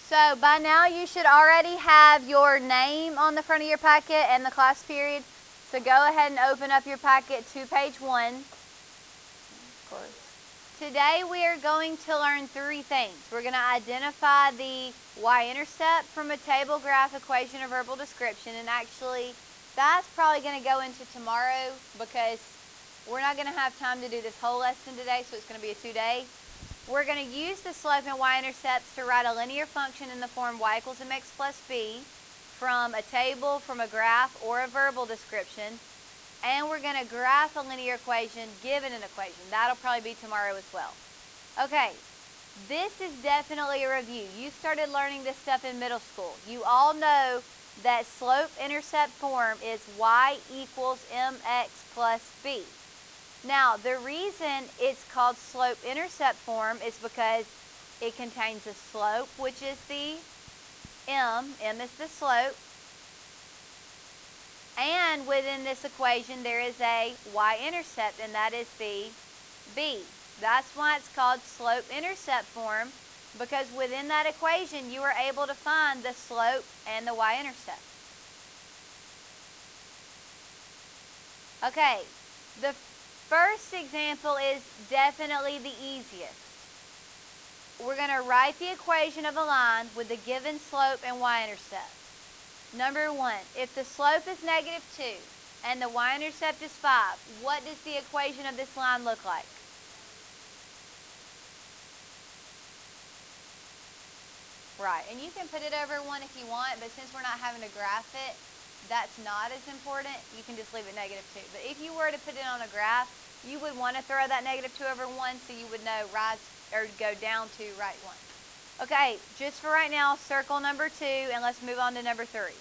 So by now you should already have your name on the front of your packet and the class period. So go ahead and open up your packet to page 1. Of course. Today we are going to learn 3 things. We're going to identify the y-intercept from a table, graph, equation, or verbal description. And actually, that's probably going to go into tomorrow because we're not going to have time to do this whole lesson today, so it's going to be a 2-day. We're going to use the slope and y-intercepts to write a linear function in the form y equals mx plus b from a table, from a graph, or a verbal description. And we're going to graph a linear equation given an equation. That'll probably be tomorrow as well. Okay, this is definitely a review. You started learning this stuff in middle school. You all know that slope-intercept form is y equals mx plus b. Now, the reason it's called slope-intercept form is because it contains a slope, which is the m is the slope, and within this equation there is a y-intercept, and that is the b. That's why it's called slope-intercept form, because within that equation you are able to find the slope and the y-intercept. Okay, the first example is definitely the easiest. We're going to write the equation of a line with the given slope and y-intercept. Number 1, if the slope is -2 and the y-intercept is 5, what does the equation of this line look like? Right, and you can put it over 1 if you want, but since we're not having to graph it, that's not as important. You can just leave it -2. But if you were to put it on a graph, you would want to throw that -2 over 1 so you would know rise or go down to right 1. Okay, just for right now, circle number 2, and let's move on to number 3.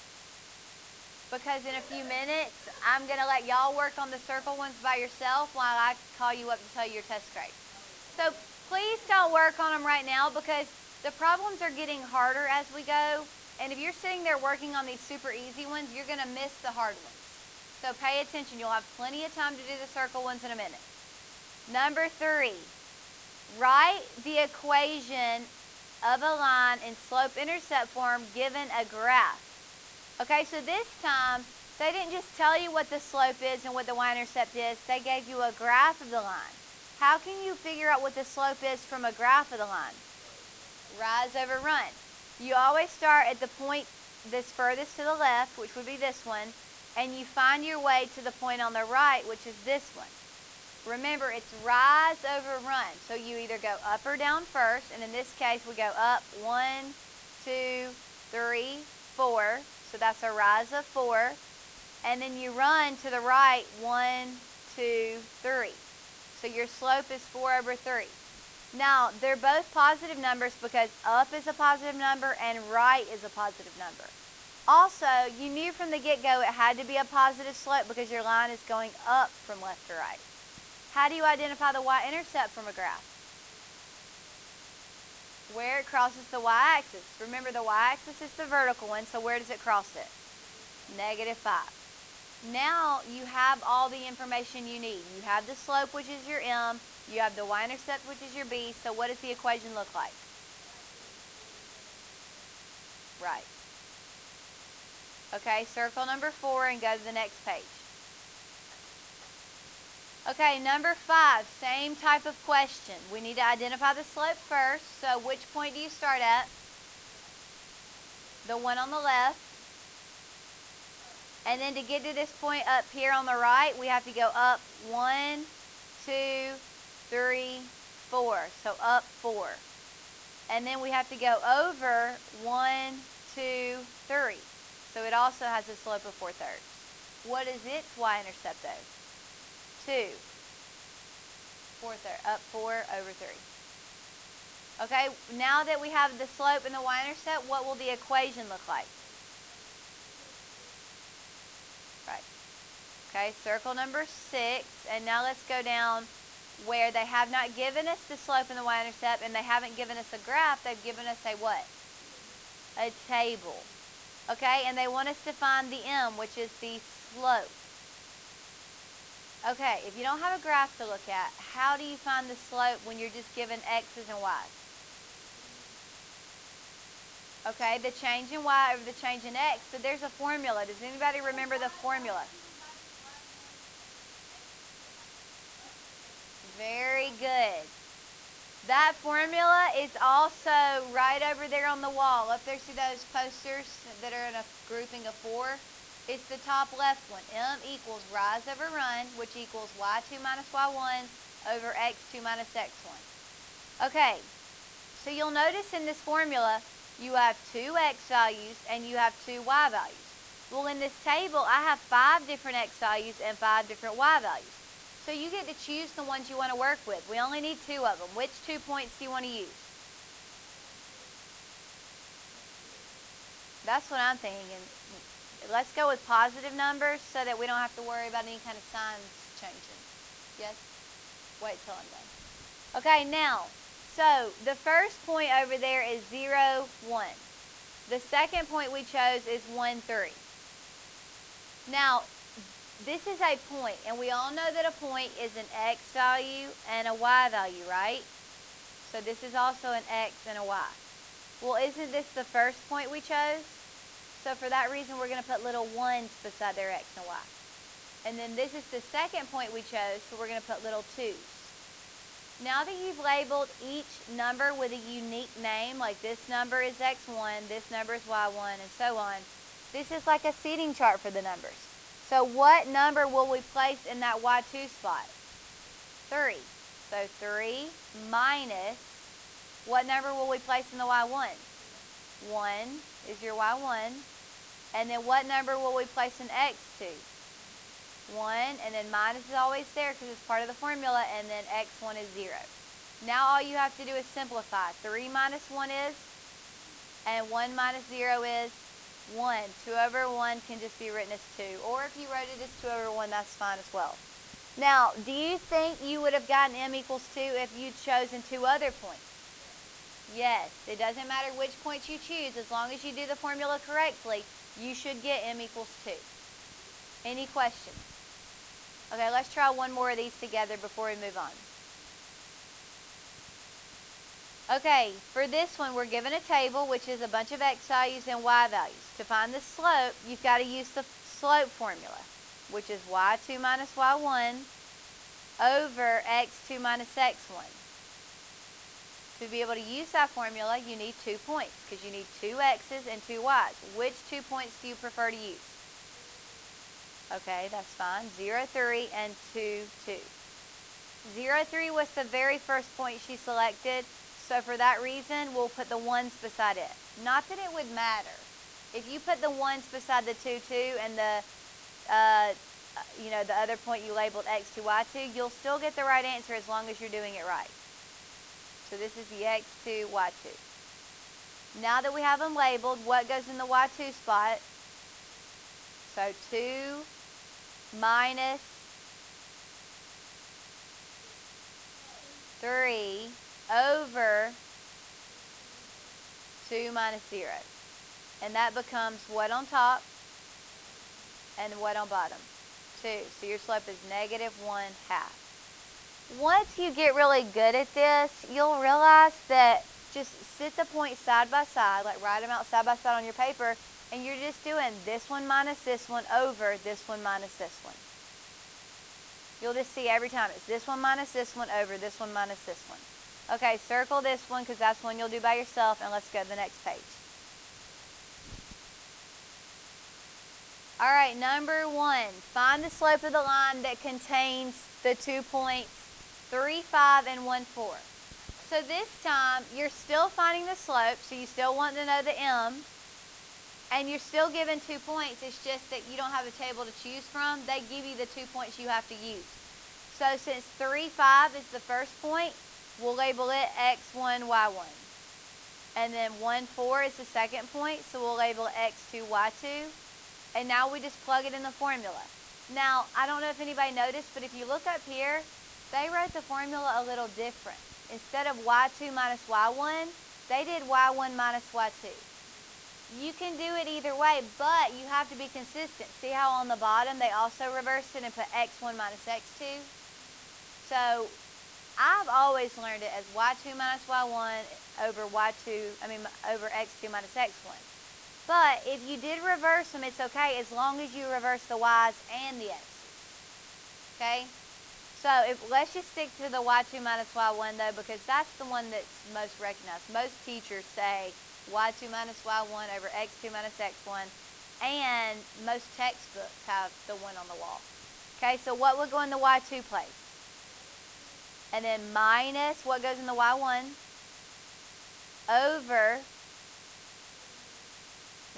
Because in a few minutes, I'm going to let y'all work on the circle ones by yourself while I call you up to tell you your test grade. So please don't work on them right now because the problems are getting harder as we go. And if you're sitting there working on these super easy ones, you're going to miss the hard ones. So pay attention. You'll have plenty of time to do the circle ones in a minute. Number 3, write the equation of a line in slope-intercept form given a graph. Okay, so this time, they didn't just tell you what the slope is and what the y-intercept is. They gave you a graph of the line. How can you figure out what the slope is from a graph of the line? Rise over run. You always start at the point that's furthest to the left, which would be this one, and you find your way to the point on the right, which is this one. Remember, it's rise over run. So you either go up or down first, and in this case, we go up 1, 2, 3, 4. So that's a rise of 4. And then you run to the right 1, 2, 3. So your slope is 4 over 3. Now, they're both positive numbers because up is a positive number and right is a positive number. Also, you knew from the get-go it had to be a positive slope because your line is going up from left to right. How do you identify the y-intercept from a graph? Where it crosses the y-axis. Remember, the y-axis is the vertical one, so where does it cross it? -5. Now you have all the information you need. You have the slope, which is your m. You have the y-intercept, which is your b. So what does the equation look like? Right. Okay, circle number 4 and go to the next page. Okay, number 5, same type of question. We need to identify the slope first. So which point do you start at? The one on the left. And then to get to this point up here on the right, we have to go up 1, 2, 3, 4. So up 4. And then we have to go over 1, 2, 3. So it also has a slope of 4/3. What is its y-intercept though? 2. 4/3. Up 4 over 3. Okay, now that we have the slope and the y-intercept, what will the equation look like? Right. Okay, circle number 6, and now let's go down where they have not given us the slope and the y-intercept, and they haven't given us a graph. They've given us a what? A table. Okay, and they want us to find the m, which is the slope. Okay, if you don't have a graph to look at, how do you find the slope when you're just given x's and y's? Okay, the change in y over the change in x. So there's a formula. Does anybody remember the formula? Very good. That formula is also right over there on the wall. Up there, see those posters that are in a grouping of 4? It's the top left one. M equals rise over run, which equals y2 minus y1 over x2 minus x1. Okay, so you'll notice in this formula, you have 2 x values and you have 2 y values. Well, in this table, I have 5 different x values and 5 different y values. So you get to choose the ones you want to work with. We only need 2 of them. Which 2 points do you want to use? That's what I'm thinking. Let's go with positive numbers so that we don't have to worry about any kind of signs changing. Yes? Wait till I'm done. Okay, now, so the first point over there is 0, 1. The second point we chose is 1, 3. Now, this is a point, and we all know that a point is an x value and a y value, right? So this is also an x and a y. Well, isn't this the first point we chose? So for that reason, we're going to put little 1's beside their x and y. And then this is the second point we chose, so we're going to put little 2's. Now that you've labeled each number with a unique name, like this number is x1, this number is y1, and so on, this is like a seating chart for the numbers. So what number will we place in that y2 spot? 3. So 3 minus, what number will we place in the y1? 1 is your y1. And then what number will we place in x2? 1, and then minus is always there because it's part of the formula, and then x1 is 0. Now all you have to do is simplify. 3 minus 1 is, and 1 minus 0 is 1. 2 over 1 can just be written as 2. Or if you wrote it as 2 over 1, that's fine as well. Now, do you think you would have gotten m equals 2 if you'd chosen 2 other points? Yes. It doesn't matter which points you choose. As long as you do the formula correctly, you should get m equals 2. Any questions? Okay, let's try one more of these together before we move on. Okay, for this one, we're given a table, which is a bunch of x values and y values. To find the slope, you've got to use the slope formula, which is y2 minus y1 over x2 minus x1. To be able to use that formula, you need 2 points, because you need 2 x's and 2 y's. Which 2 points do you prefer to use? Okay, that's fine. 0, 3, and 2, 2. 0, 3 was the very first point she selected, so for that reason, we'll put the 1's beside it. Not that it would matter. If you put the 1's beside the 2, 2, and the other point you labeled x2, y2, you'll still get the right answer as long as you're doing it right. So this is the x2, y2. Now that we have them labeled, what goes in the y2 spot? So 2 minus 3 over 2 minus 0. And that becomes what on top and what on bottom? 2. So your slope is negative 1/2. Once you get really good at this, you'll realize that just sit the points side by side, like write them out side by side on your paper, and you're just doing this one minus this one over this one minus this one. You'll just see every time it's this one minus this one over this one minus this one. Okay, circle this one because that's one you'll do by yourself, and let's go to the next page. All right, number 1, find the slope of the line that contains the 2 points 3, 5, and 1, 4. So this time, you're still finding the slope, so you still want to know the m, and you're still given 2 points. It's just that you don't have a table to choose from. They give you the 2 points you have to use. So since 3, 5 is the first point, we'll label it x1, y1. And then 1, 4 is the second point, so we'll label x2, y2. And now we just plug it in the formula. Now, I don't know if anybody noticed, but if you look up here, they wrote the formula a little different. Instead of y2 minus y1, they did y1 minus y2. You can do it either way, but you have to be consistent. See how on the bottom they also reversed it and put x1 minus x2? So I've always learned it as y2 minus y1 over over x2 minus x1. But if you did reverse them, it's okay as long as you reverse the y's and the x's. Okay? So let's just stick to the y2 minus y1 though, because that's the one that's most recognized. Most teachers say y2 minus y1 over x2 minus x1, and most textbooks have the one on the wall. Okay, so what would go in the y2 place? And then minus what goes in the y1 over,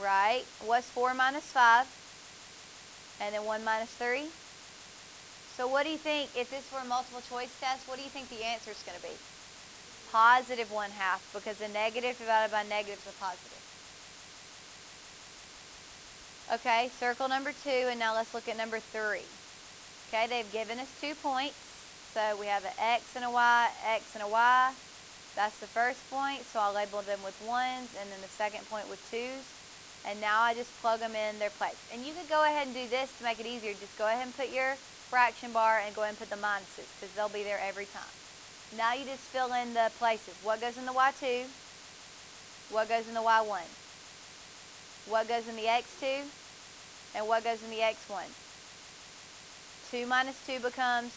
right? What's 4 minus 5? And then 1 minus 3. So what do you think, if this were a multiple choice test, what do you think the answer is going to be? Positive 1/2, because a negative divided by negative is a positive. Okay, circle number 2, and now let's look at number 3. Okay, they've given us 2 points. So we have an x and a y, x and a y. That's the first point, so I'll label them with 1s, and then the second point with 2s. And now I just plug them in their place. And you could go ahead and do this to make it easier. Just go ahead and put your fraction bar and go ahead and put the minuses, because they'll be there every time. Now you just fill in the places. What goes in the y2? What goes in the y1? What goes in the x2? And what goes in the x1? 2 minus 2 becomes,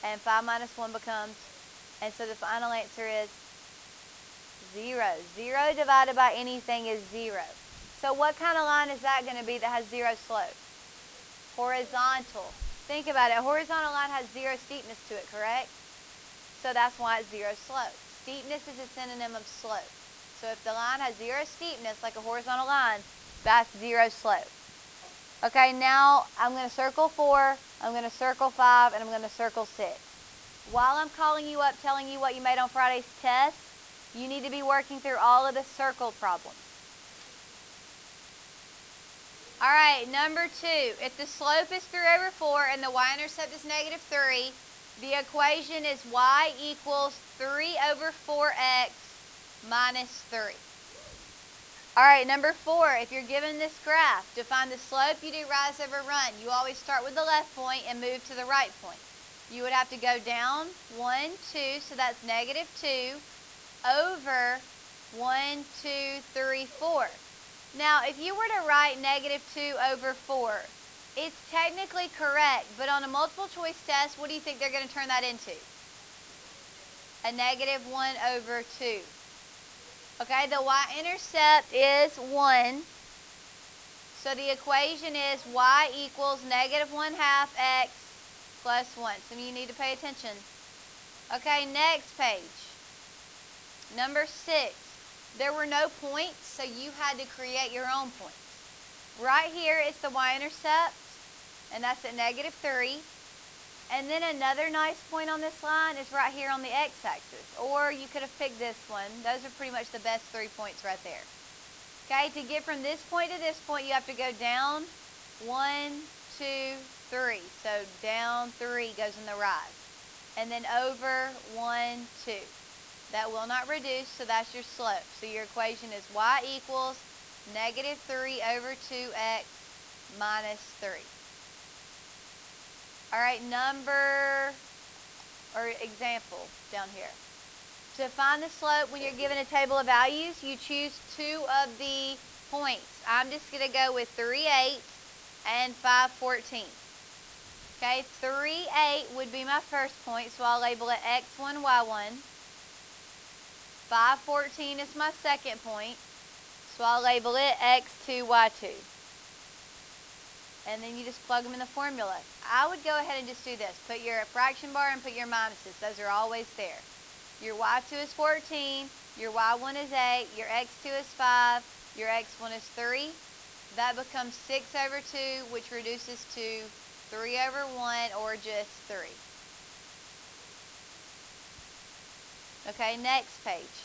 and 5 minus 1 becomes, and so the final answer is 0. 0 divided by anything is 0. So what kind of line is that going to be that has 0 slope? Horizontal. Think about it. A horizontal line has 0 steepness to it, correct? So that's why it's 0 slope. Steepness is a synonym of slope. So if the line has 0 steepness, like a horizontal line, that's 0 slope. Okay, now I'm going to circle 4, I'm going to circle 5, and I'm going to circle 6. While I'm calling you up, telling you what you made on Friday's test, you need to be working through all of the circle problems. All right, number 2. If the slope is 3 over 4 and the y-intercept is negative 3, the equation is y equals 3 over 4x minus 3. All right, number 4, if you're given this graph, to find the slope, you do rise over run. You always start with the left point and move to the right point. You would have to go down 1, 2, so that's negative 2, over 1, 2, 3, 4. Now, if you were to write negative 2 over 4, it's technically correct, but on a multiple choice test, what do you think they're going to turn that into? A negative 1 over 2. Okay, the y-intercept is 1. So the equation is y equals negative 1/2 x plus 1. So you need to pay attention. Okay, next page. Number 6. There were no points, so you had to create your own points. Right here is the y-intercept, and that's at negative 3. And then another nice point on this line is right here on the x-axis. Or you could have picked this one. Those are pretty much the best 3 points right there. Okay, to get from this point to this point, you have to go down 1, 2, 3. So down 3 goes in the rise. And then over 1, 2. That will not reduce, so that's your slope. So your equation is y equals negative 3 over 2x minus 3. All right, example down here. To find the slope when you're given a table of values, you choose 2 of the points. I'm just going to go with 3/8 and 5/14. Okay, 3/8 would be my first point, so I'll label it x1, y1. 5/14 is my second point, so I'll label it x2, y2. And then you just plug them in the formula. I would go ahead and just do this. Put your fraction bar and put your minuses. Those are always there. Your y2 is 14, your y1 is 8, your x2 is 5, your x1 is 3. That becomes 6 over 2, which reduces to 3 over 1, or just 3. Okay, next page.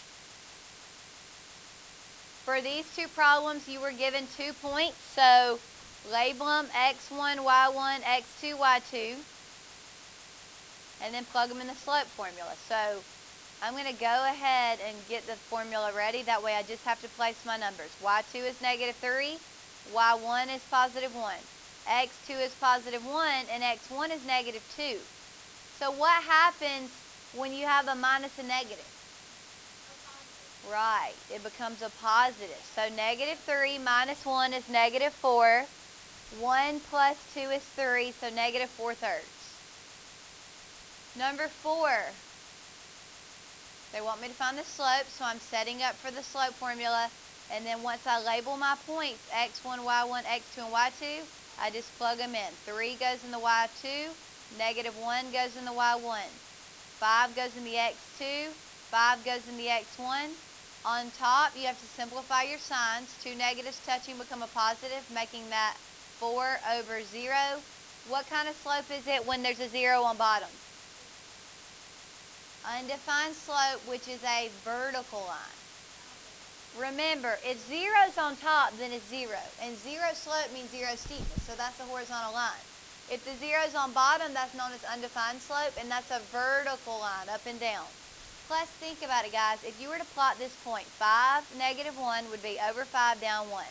For these 2 problems, you were given 2 points, so label them x1, y1, x2, y2, and then plug them in the slope formula. So I'm going to go ahead and get the formula ready. That way I just have to place my numbers. y2 is negative 3, y1 is positive 1, x2 is positive 1, and x1 is negative 2. So what happens when you have a minus and negative? Right. It becomes a positive. So negative 3 minus 1 is negative 4. 1 plus 2 is 3, so negative 4/3. Number 4. They want me to find the slope, so I'm setting up for the slope formula. And then once I label my points, x1, y1, x2, and y2, I just plug them in. 3 goes in the y2, negative 1 goes in the y1. 5 goes in the x2, 5 goes in the x1. On top, you have to simplify your signs. 2 negatives touching become a positive, making that 4 over 0. What kind of slope is it when there's a 0 on bottom? Undefined slope, which is a vertical line. Remember, if 0's on top, then it's 0. And 0 slope means 0 steepness, so that's a horizontal line. If the 0's on bottom, that's known as undefined slope, and that's a vertical line, up and down. Plus, think about it, guys. If you were to plot this point, 5, negative 1 would be over 5, down 1.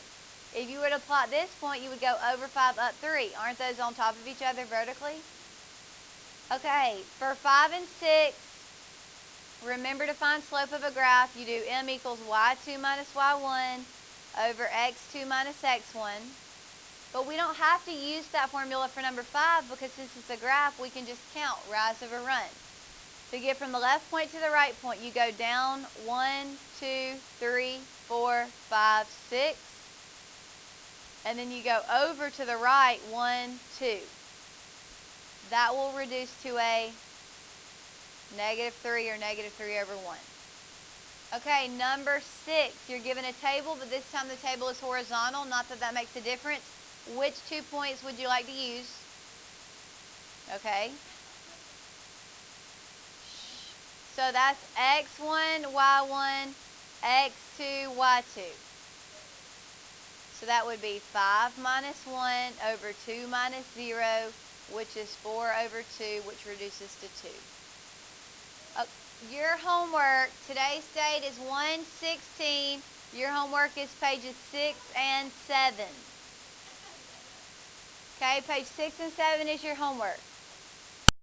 If you were to plot this point, you would go over 5, up 3. Aren't those on top of each other vertically? Okay, for 5 and 6, remember to find slope of a graph. You do m equals y2 minus y1 over x2 minus x1. But we don't have to use that formula for number 5 because since it's a graph, we can just count rise over run. To get from the left point to the right point, you go down 1, 2, 3, 4, 5, 6. And then you go over to the right 1, 2. That will reduce to a negative 3 or negative 3 over 1. Okay, number 6. You're given a table, but this time the table is horizontal. Not that that makes a difference. Which 2 points would you like to use? Okay. So that's x1, y1, x2, y2. So that would be 5 minus 1 over 2 minus 0, which is 4 over 2, which reduces to 2. Your homework, today's date is 1/16. Your homework is pages 6 and 7. Okay, page 6 and 7 is your homework.